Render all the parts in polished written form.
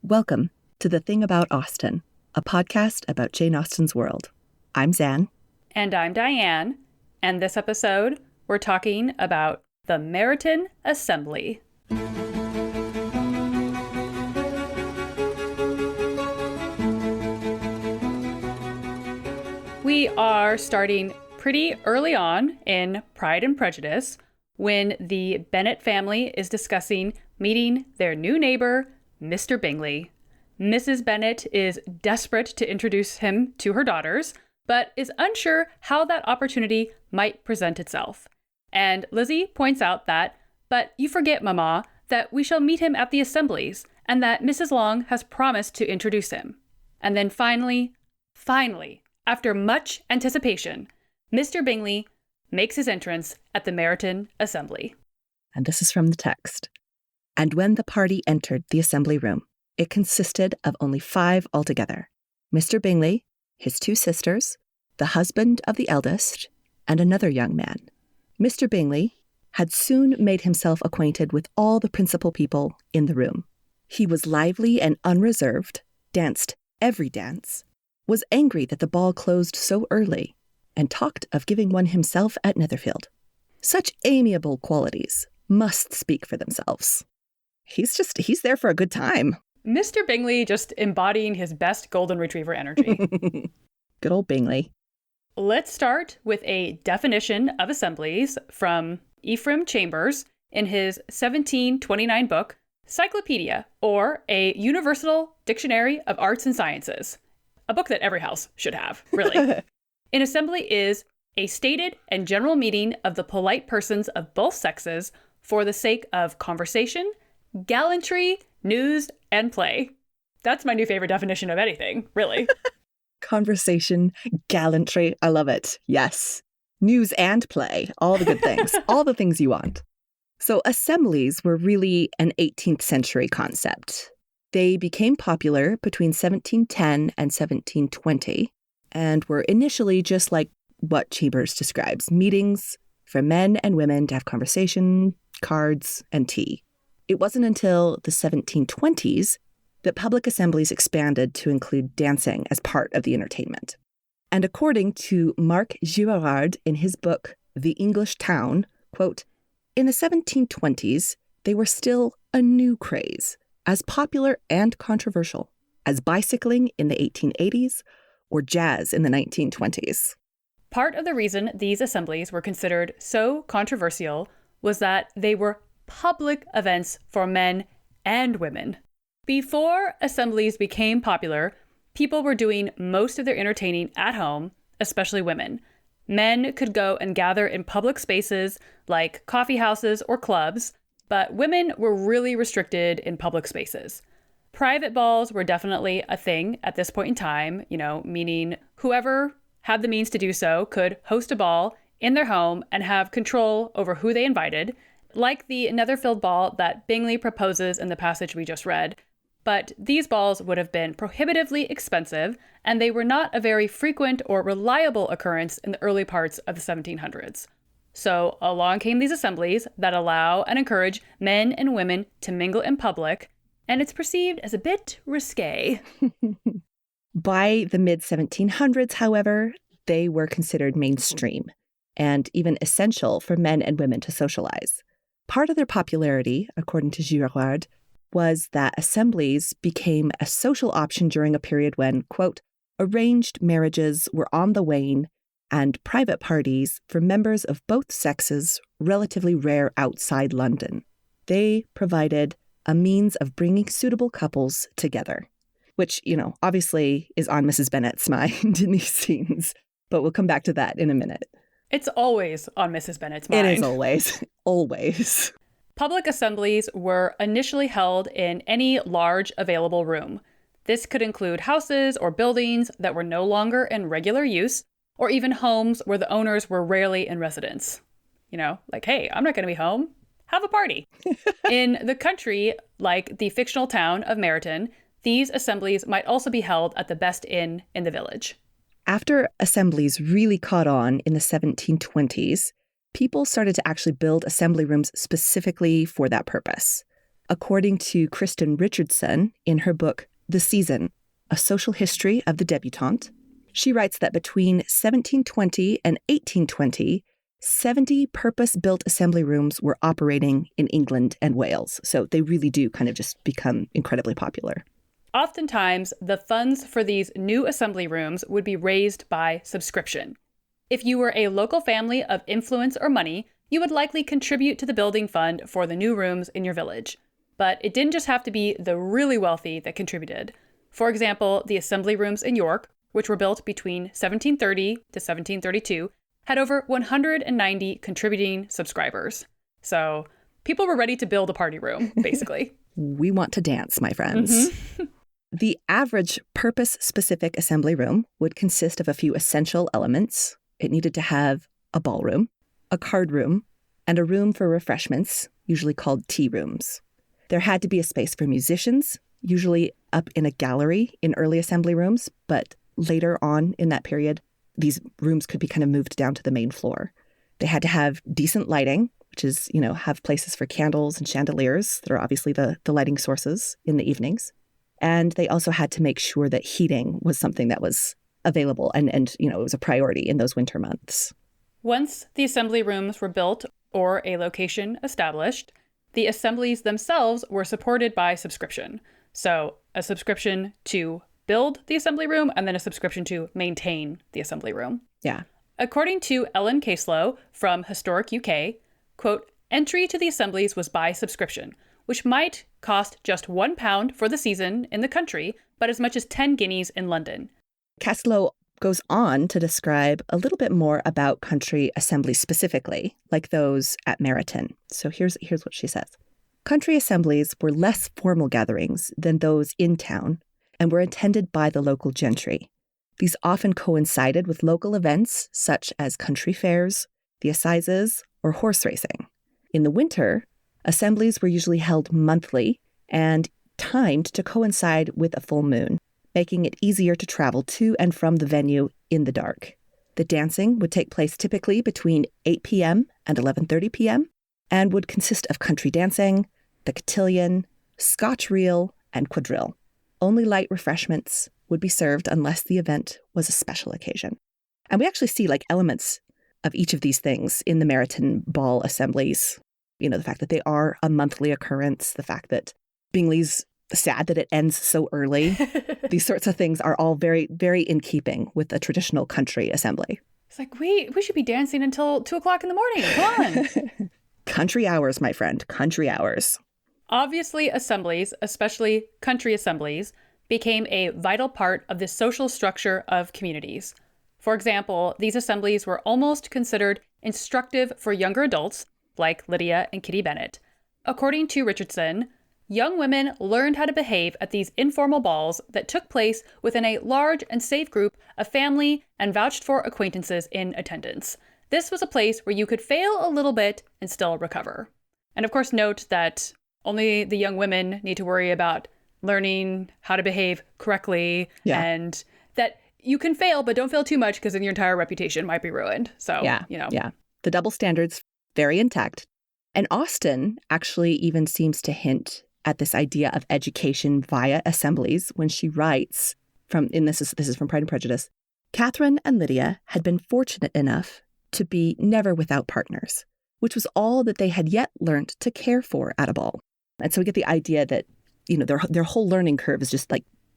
Welcome to The Thing About Austen, a podcast about Jane Austen's world. I'm Zan. And I'm Diane. And this episode, we're talking about the Meryton Assembly. We are starting pretty early on in Pride and Prejudice when the Bennet family is discussing meeting their new neighbor, Mr. Bingley. Mrs. Bennet is desperate to introduce him to her daughters, but is unsure how that opportunity might present itself. And Lizzie points out that, "But you forget, Mama, that we shall meet him at the assemblies, and that Mrs. Long has promised to introduce him." And then finally, after much anticipation, Mr. Bingley makes his entrance at the Meryton Assembly. And this is from the text. And when the party entered the assembly room, it consisted of only 5 altogether: Mr. Bingley, his 2 sisters, the husband of the eldest, and another young man. Mr. Bingley had soon made himself acquainted with all the principal people in the room. He was lively and unreserved, danced every dance, was angry that the ball closed so early, and talked of giving one himself at Netherfield. Such amiable qualities must speak for themselves. He's there for a good time. Mr. Bingley just embodying his best golden retriever energy. Good old Bingley. Let's start with a definition of assemblies from Ephraim Chambers in his 1729 book, Cyclopedia, or a Universal Dictionary of Arts and Sciences. A book that every house should have, really. An assembly is a stated and general meeting of the polite persons of both sexes for the sake of conversation, gallantry, news, and play. That's my new favorite definition of anything, really. Conversation, gallantry, I love it. Yes. News and play, all the good things, all the things you want. So assemblies were really an 18th century concept. They became popular between 1710 and 1720 and were initially just like what Chambers describes, meetings for men and women to have conversation, cards, and tea. It wasn't until the 1720s that public assemblies expanded to include dancing as part of the entertainment. And according to Marc Girard in his book, The English Town, quote, "In the 1720s, they were still a new craze, as popular and controversial as bicycling in the 1880s or jazz in the 1920s. Part of the reason these assemblies were considered so controversial was that they were public events for men and women. Before assemblies became popular, people were doing most of their entertaining at home, especially women. Men could go and gather in public spaces like coffee houses or clubs, but women were really restricted in public spaces. Private balls were definitely a thing at this point in time, meaning whoever had the means to do so could host a ball in their home and have control over who they invited, like the Netherfield ball that Bingley proposes in the passage we just read. But these balls would have been prohibitively expensive, and they were not a very frequent or reliable occurrence in the early parts of the 1700s. So along came these assemblies that allow and encourage men and women to mingle in public, and it's perceived as a bit risque. By the mid-1700s, however, they were considered mainstream and even essential for men and women to socialize. Part of their popularity, according to Girard, was that assemblies became a social option during a period when, quote, arranged marriages were on the wane and private parties for members of both sexes relatively rare outside London. They provided a means of bringing suitable couples together, which, obviously is on Mrs. Bennet's mind in these scenes, but we'll come back to that in a minute. It's always on Mrs. Bennet's mind. It is always. Public assemblies were initially held in any large available room. This could include houses or buildings that were no longer in regular use, or even homes where the owners were rarely in residence. Like, hey, I'm not going to be home. Have a party. In the country, like the fictional town of Meryton, these assemblies might also be held at the best inn in the village. After assemblies really caught on in the 1720s, people started to actually build assembly rooms specifically for that purpose. According to Kristen Richardson in her book, The Season, A Social History of the Debutante, she writes that between 1720 and 1820, 70 purpose-built assembly rooms were operating in England and Wales. So they really do kind of just become incredibly popular. Oftentimes, the funds for these new assembly rooms would be raised by subscription. If you were a local family of influence or money, you would likely contribute to the building fund for the new rooms in your village. But it didn't just have to be the really wealthy that contributed. For example, the assembly rooms in York, which were built between 1730 to 1732, had over 190 contributing subscribers. So people were ready to build a party room, basically. We want to dance, my friends. Mm-hmm. The average purpose-specific assembly room would consist of a few essential elements. It needed to have a ballroom, a card room, and a room for refreshments, usually called tea rooms. There had to be a space for musicians, usually up in a gallery in early assembly rooms, but later on in that period, these rooms could be kind of moved down to the main floor. They had to have decent lighting, which is, have places for candles and chandeliers that are obviously the lighting sources in the evenings. And they also had to make sure that heating was something that was available and it was a priority in those winter months. Once the assembly rooms were built or a location established, the assemblies themselves were supported by subscription. So a subscription to build the assembly room and then a subscription to maintain the assembly room. Yeah. According to Ellen Caslow from Historic UK, quote, entry to the assemblies was by subscription, which might cost just £1 for the season in the country, but as much as 10 guineas in London. Caslow goes on to describe a little bit more about country assemblies specifically, like those at Meryton. So here's what she says. Country assemblies were less formal gatherings than those in town and were attended by the local gentry. These often coincided with local events such as country fairs, the assizes, or horse racing. In the winter, assemblies were usually held monthly and timed to coincide with a full moon, making it easier to travel to and from the venue in the dark. The dancing would take place typically between 8 p.m. and 11:30 p.m. and would consist of country dancing, the cotillion, Scotch reel, and quadrille. Only light refreshments would be served unless the event was a special occasion. And we actually see elements of each of these things in the Meryton ball assemblies. The fact that they are a monthly occurrence, the fact that Bingley's sad that it ends so early. These sorts of things are all very, very in keeping with a traditional country assembly. It's like, we should be dancing until 2 o'clock in the morning. Come on. Country hours, my friend. Country hours. Obviously, assemblies, especially country assemblies, became a vital part of the social structure of communities. For example, these assemblies were almost considered instructive for younger adults, like Lydia and Kitty Bennet. According to Richardson, young women learned how to behave at these informal balls that took place within a large and safe group of family and vouched-for acquaintances in attendance. This was a place where you could fail a little bit and still recover. And of course, note that only the young women need to worry about learning how to behave correctly, and that you can fail, but don't fail too much because then your entire reputation might be ruined. So, Yeah. The double standards, very intact. And Austen actually even seems to hint at this idea of education via assemblies when she writes this is from Pride and Prejudice, Catherine and Lydia had been fortunate enough to be never without partners, which was all that they had yet learnt to care for at a ball. And so we get the idea that, their whole learning curve is just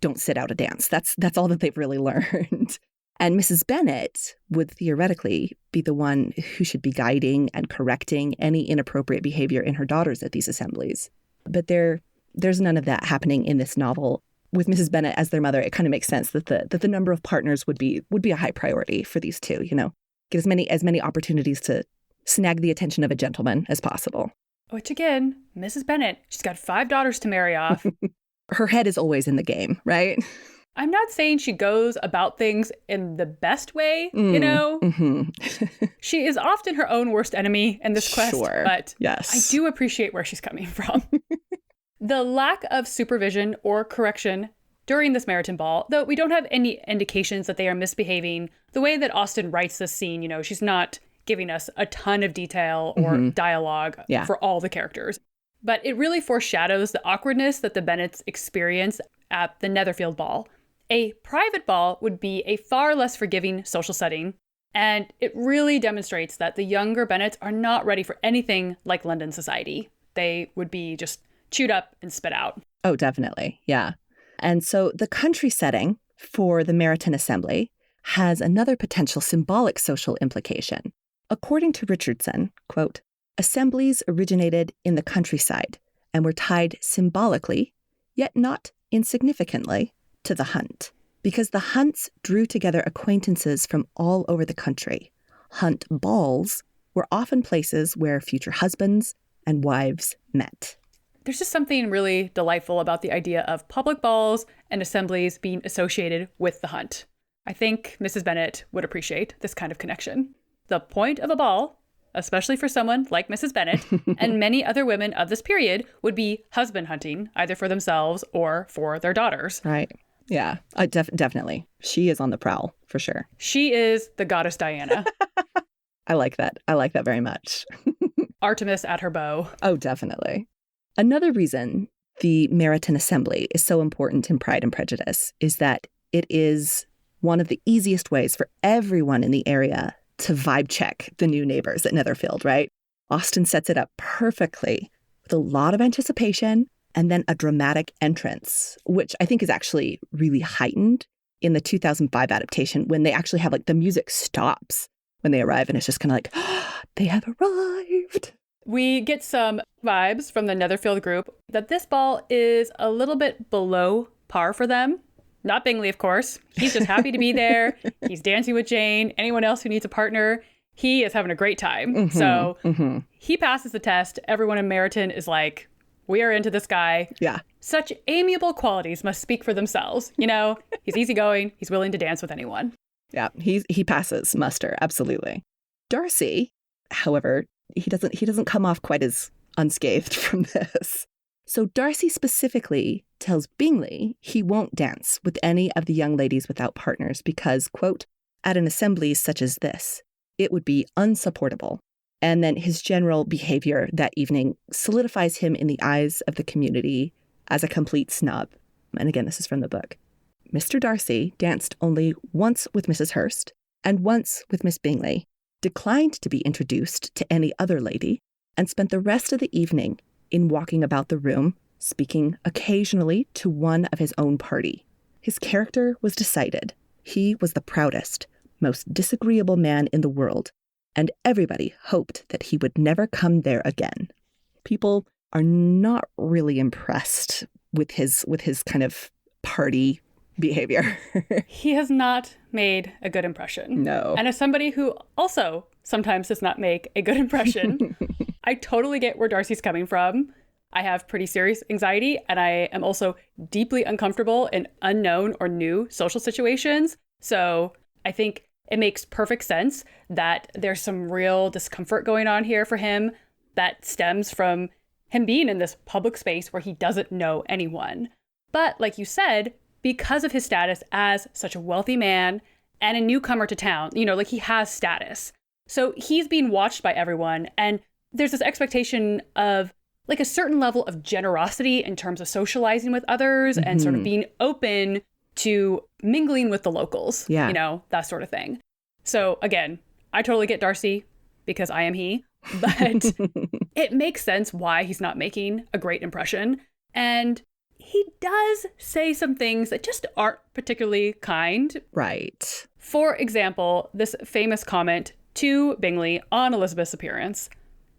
don't sit out a dance. That's all that they've really learned. And Mrs. Bennet would theoretically be the one who should be guiding and correcting any inappropriate behavior in her daughters at these assemblies. But there's none of that happening in this novel. With Mrs. Bennet as their mother, it kind of makes sense that the number of partners would be a high priority for these two, Get as many opportunities to snag the attention of a gentleman as possible. Which again, Mrs. Bennet, she's got 5 daughters to marry off. Her head is always in the game, right? I'm not saying she goes about things in the best way, Mm-hmm. She is often her own worst enemy in this quest, but yes. I do appreciate where she's coming from. The lack of supervision or correction during this Meryton ball, though we don't have any indications that they are misbehaving, the way that Austen writes this scene, she's not giving us a ton of detail or dialogue for all the characters. But it really foreshadows the awkwardness that the Bennets experience at the Netherfield ball. A private ball would be a far less forgiving social setting, and it really demonstrates that the younger Bennets are not ready for anything like London society. They would be just chewed up and spit out. Oh, definitely. Yeah. And so the country setting for the Meryton Assembly has another potential symbolic social implication. According to Richardson, quote, assemblies originated in the countryside and were tied symbolically, yet not insignificantly, to the hunt, because the hunts drew together acquaintances from all over the country. Hunt balls were often places where future husbands and wives met. There's just something really delightful about the idea of public balls and assemblies being associated with the hunt. I think Mrs. Bennet would appreciate this kind of connection. The point of a ball, especially for someone like Mrs. Bennet and many other women of this period, would be husband hunting, either for themselves or for their daughters. Right. Yeah, definitely. She is on the prowl, for sure. She is the goddess Diana. I like that. I like that very much. Artemis at her bow. Oh, definitely. Another reason the Meryton Assembly is so important in Pride and Prejudice is that it is one of the easiest ways for everyone in the area to vibe check the new neighbors at Netherfield, right? Austen sets it up perfectly with a lot of anticipation and then a dramatic entrance, which I think is actually really heightened in the 2005 adaptation when they actually have like the music stops when they arrive and it's just kind of like, oh, they have arrived. We get some vibes from the Netherfield group that this ball is a little bit below par for them. Not Bingley, of course. He's just happy to be there. He's dancing with Jane. Anyone else who needs a partner, he is having a great time. Mm-hmm, so he passes the test. Everyone in Meryton is like, we are into this guy. Yeah. Such amiable qualities must speak for themselves. You know, he's easygoing. He's willing to dance with anyone. Yeah, he passes muster. Absolutely. Darcy, however, he doesn't come off quite as unscathed from this. So Darcy specifically tells Bingley he won't dance with any of the young ladies without partners because, quote, at an assembly such as this, it would be unsupportable. And then his general behavior that evening solidifies him in the eyes of the community as a complete snub. And again, this is from the book. Mr. Darcy danced only once with Mrs. Hurst and once with Miss Bingley, declined to be introduced to any other lady, and spent the rest of the evening in walking about the room, speaking occasionally to one of his own party. His character was decided. He was the proudest, most disagreeable man in the world, and everybody hoped that he would never come there again. People are not really impressed with his kind of party behavior. He has not made a good impression. No. And as somebody who also sometimes does not make a good impression, I totally get where Darcy's coming from. I have pretty serious anxiety, and I am also deeply uncomfortable in unknown or new social situations. So I think it makes perfect sense that there's some real discomfort going on here for him that stems from him being in this public space where he doesn't know anyone. But like you said, because of his status as such a wealthy man and a newcomer to town, you know, like he has status. So he's being watched by everyone. And there's this expectation of like a certain level of generosity in terms of socializing with others and sort of being open to mingling with the locals, you know, that sort of thing. So again, I totally get Darcy because I am he, but it makes sense why he's not making a great impression. And he does say some things that just aren't particularly kind. Right. For example, this famous comment to Bingley on Elizabeth's appearance,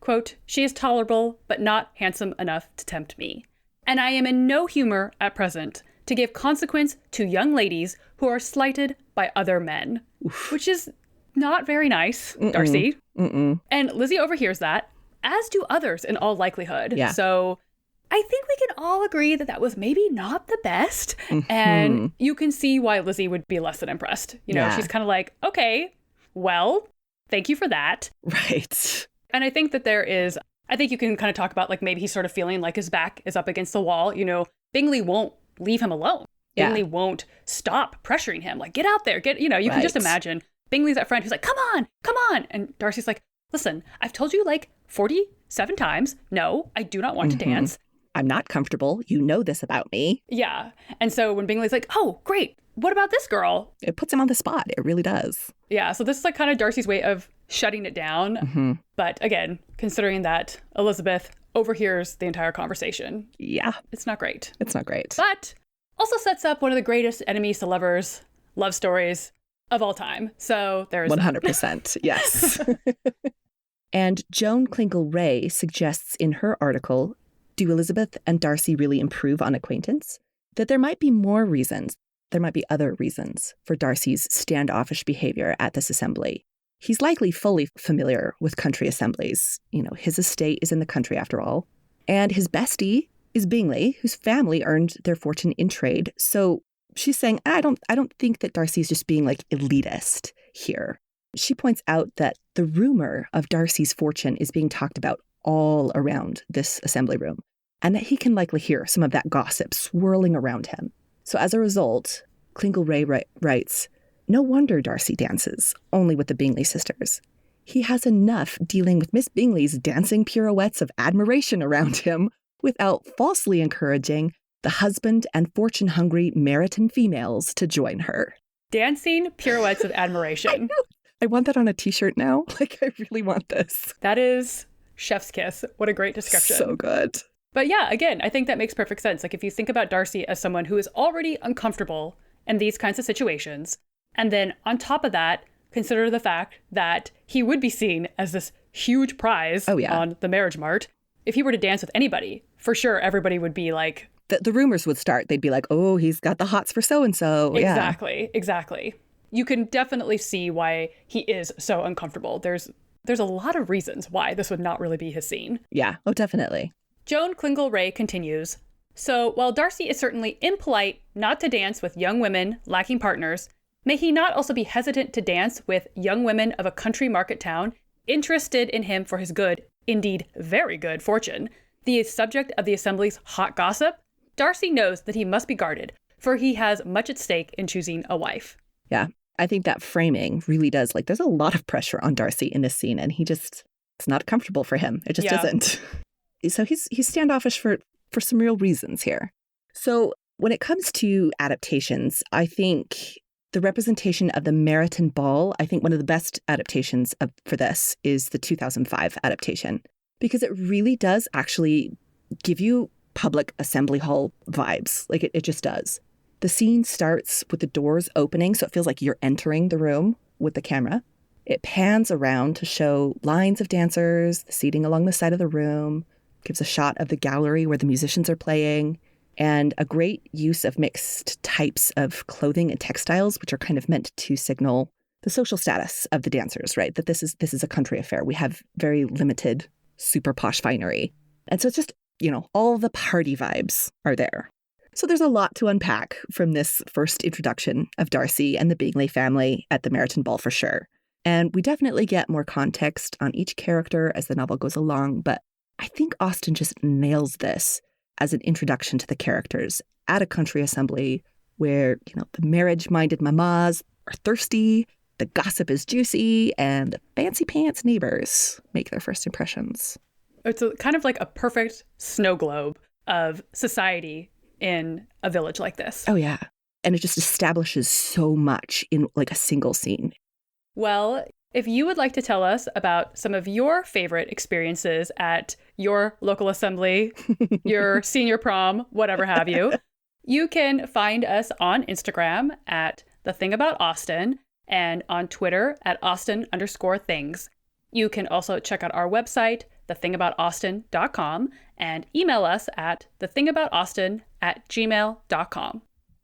quote, "She is tolerable, but not handsome enough to tempt me. And I am in no humor at present to give consequence to young ladies who are slighted by other men." Oof. Which is not very nice, Darcy. And Lizzie overhears that, as do others in all likelihood. Yeah. So I think we can all agree that that was maybe not the best. And you can see why Lizzie would be less than impressed. You know, she's kind of like, okay, well, thank you for that. Right. And I think that I think you can kind of talk about like maybe he's sort of feeling like his back is up against the wall. You know, Bingley won't leave him alone. Yeah. Bingley won't stop pressuring him. Like, get out there, you know, you can just imagine Bingley's that friend who's like, come on. And Darcy's like, listen, I've told you like 40 7 times. No, I do not want to dance. I'm not comfortable. You know this about me. Yeah. And so when Bingley's like, oh, great. What about this girl? It puts him on the spot. It really does. Yeah. So this is like kind of Darcy's way of shutting it down. But again, considering that Elizabeth overhears the entire conversation. Yeah. It's not great. It's not great. But also sets up one of the greatest enemies to lovers love stories of all time. So there's 100%. Yes. And Joan Klingle-Ray suggests in her article, Do Elizabeth and Darcy Really Improve on Acquaintance? That there might be more reasons. There might be other reasons for Darcy's standoffish behavior at this assembly. He's likely fully familiar with country assemblies. You know, his estate is in the country after all. And his bestie is Bingley, whose family earned their fortune in trade. So she's saying, I don't think that Darcy's just being like elitist here. She points out that the rumor of Darcy's fortune is being talked about all around this assembly room, and that he can likely hear some of that gossip swirling around him. So as a result, Klingle-Ray writes, no wonder Darcy dances only with the Bingley sisters. He has enough dealing with Miss Bingley's dancing pirouettes of admiration around him without falsely encouraging the husband and fortune-hungry Meryton females to join her. Dancing pirouettes of admiration. I want that on a t-shirt now. Like, I really want this. That is chef's kiss. What a great description. So good. But yeah, again, I think that makes perfect sense. Like, if you think about Darcy as someone who is already uncomfortable in these kinds of situations, and then on top of that, consider the fact that he would be seen as this huge prize on the marriage mart. If he were to dance with anybody, for sure, everybody would be like... The rumors would start. They'd be like, oh, he's got the hots for so-and-so. Exactly. You can definitely see why he is so uncomfortable. There's a lot of reasons why this would not really be his scene. Yeah, oh, definitely. Joan Klingle-Ray continues, so while Darcy is certainly impolite not to dance with young women lacking partners, may he not also be hesitant to dance with young women of a country market town interested in him for his good, indeed very good fortune, the subject of the assembly's hot gossip? Darcy knows that he must be guarded, for he has much at stake in choosing a wife. Yeah, I think that framing really does, like, there's a lot of pressure on Darcy in this scene, and it's not comfortable for him. It just isn't. So he's standoffish for some real reasons here. So when it comes to adaptations, I think the representation of the Meryton Ball, I think one of the best adaptations for this is the 2005 adaptation, because it really does actually give you public assembly hall vibes. Like, it just does. The scene starts with the doors opening, so it feels like you're entering the room with the camera. It pans around to show lines of dancers, the seating along the side of the room, gives a shot of the gallery where the musicians are playing, and a great use of mixed types of clothing and textiles, which are kind of meant to signal the social status of the dancers, right? That this is a country affair. We have very limited, super posh finery. And so it's just, all the party vibes are there. So there's a lot to unpack from this first introduction of Darcy and the Bingley family at the Meryton Ball for sure. And we definitely get more context on each character as the novel goes along, but I think Austen just nails this as an introduction to the characters at a country assembly where, the marriage-minded mamas are thirsty, the gossip is juicy, and the fancy pants neighbors make their first impressions. It's kind of like a perfect snow globe of society in a village like this. Oh, yeah. And it just establishes so much in like a single scene. Well, if you would like to tell us about some of your favorite experiences at your local assembly, your senior prom, whatever have you, you can find us on Instagram at The Thing About Austen and on Twitter at Austen_things. You can also check out our website, thethingaboutaustin.com, and email us at thethingaboutaustin@gmail.com.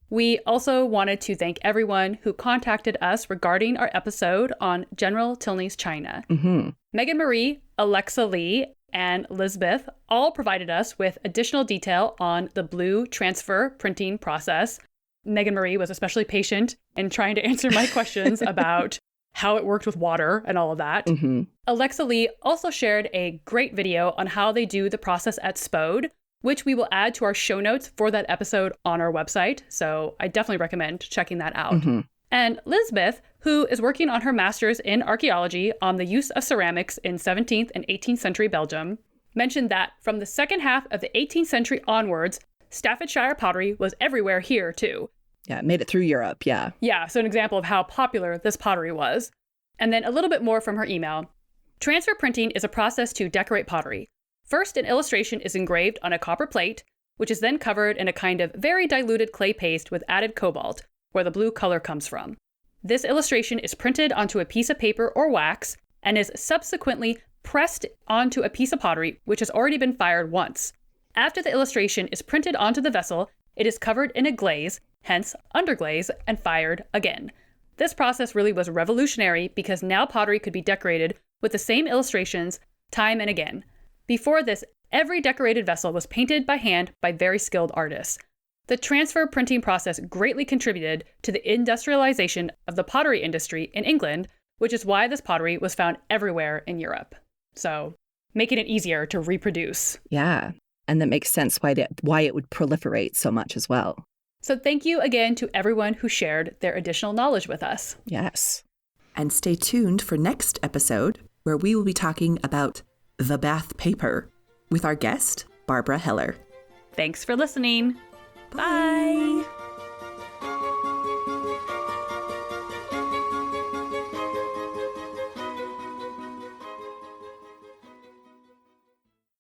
We also wanted to thank everyone who contacted us regarding our episode on General Tilney's China. Mm-hmm. Megan Marie, Alexa Lee, and Elizabeth all provided us with additional detail on the blue transfer printing process. Megan Marie was especially patient in trying to answer my questions about how it worked with water and all of that. Mm-hmm. Alexa Lee also shared a great video on how they do the process at Spode, which we will add to our show notes for that episode on our website. So I definitely recommend checking that out. Mm-hmm. And Lisbeth, who is working on her master's in archaeology on the use of ceramics in 17th and 18th century Belgium, mentioned that from the second half of the 18th century onwards, Staffordshire pottery was everywhere here too. Yeah, it made it through Europe, yeah. Yeah, so an example of how popular this pottery was. And then a little bit more from her email. Transfer printing is a process to decorate pottery. First, an illustration is engraved on a copper plate, which is then covered in a kind of very diluted clay paste with added cobalt, where the blue color comes from. This illustration is printed onto a piece of paper or wax and is subsequently pressed onto a piece of pottery which has already been fired once. After the illustration is printed onto the vessel, it is covered in a glaze, hence underglaze, and fired again. This process really was revolutionary because now pottery could be decorated with the same illustrations time and again. Before this, every decorated vessel was painted by hand by very skilled artists. The transfer printing process greatly contributed to the industrialization of the pottery industry in England, which is why this pottery was found everywhere in Europe. So, making it easier to reproduce. Yeah, and that makes sense why it would proliferate so much as well. So thank you again to everyone who shared their additional knowledge with us. Yes. And stay tuned for next episode, where we will be talking about the bath paper with our guest, Barbara Heller. Thanks for listening. Bye.